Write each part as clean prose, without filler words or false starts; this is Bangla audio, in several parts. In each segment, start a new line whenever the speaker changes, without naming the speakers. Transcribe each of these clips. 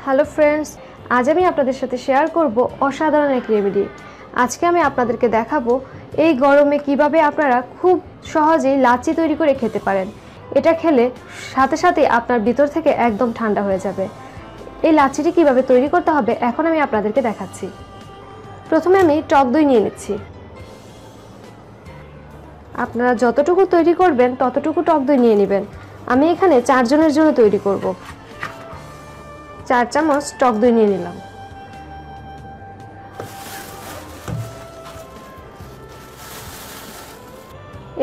হ্যালো ফ্রেন্ডস, আজ আমি আপনাদের সাথে শেয়ার করব অসাধারণ এক রেমেডি। আজকে আমি আপনাদেরকে দেখাবো এই গরমে কিভাবে আপনারা খুব সহজেই লাচ্ছি তৈরি করে খেতে পারেন। এটা খেলে সাথে সাথে আপনার ভিতর থেকে একদম ঠান্ডা হয়ে যাবে। এই লাচ্ছিটি কিভাবে তৈরি করতে হবে এখন আমি আপনাদেরকে দেখাচ্ছি। প্রথমে আমি টক দই নিয়ে নিচ্ছি। আপনারা যতটুকু তৈরি করবেন ততটুকু টক দই নিয়ে নেবেন। আমি এখানে 4 জনের জন্য তৈরি করব। 4 চামচ টক দই নিয়ে নিলাম।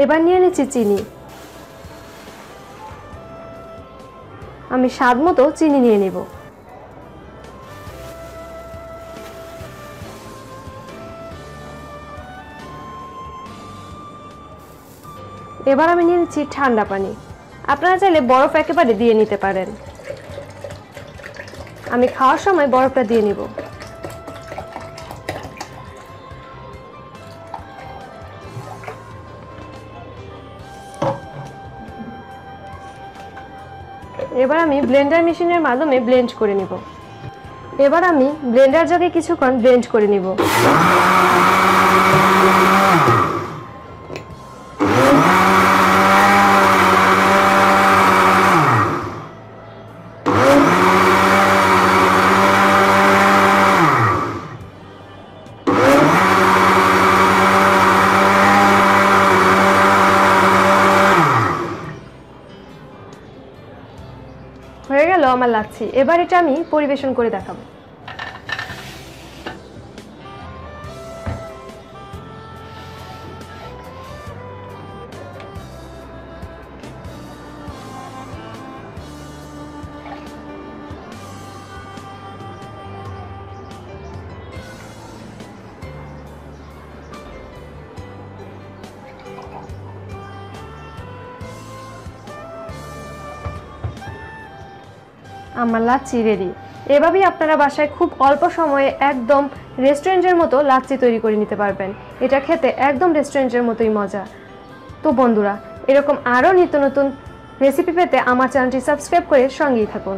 এবার নিয়ে নিচ্ছি চিনি। আমি স্বাদ মতো চিনি নিয়ে নিব। এবার আমি নিয়ে নিচ্ছি ঠান্ডা পানি। আপনারা চাইলে বরফ একেবারে দিয়ে নিতে পারেন। আমি খাওয়ার সময় বরফটা দিয়ে নিব। এবার আমি ব্লেন্ডার মেশিনের মাধ্যমে ব্লেন্ড করে নিব। এবার আমি ব্লেন্ডার জাগে কিছুক্ষণ ব্লেন্ড করে নিব। হয়ে গেল আমার লাচ্ছি। এবার এটা আমি পরিবেশন করে দেখাবো। আমার লাচ্ছি রেডি। এভাবেই আপনারা বাসায় খুব অল্প সময়ে একদম রেস্টুরেন্টের মতো লাচ্ছি তৈরি করে নিতে পারবেন। এটা খেতে একদম রেস্টুরেন্টের মতোই মজা। তো বন্ধুরা, এরকম আরও নিত্য নতুন রেসিপি পেতে আমার চ্যানেলটি সাবস্ক্রাইব করে সঙ্গেই থাকুন।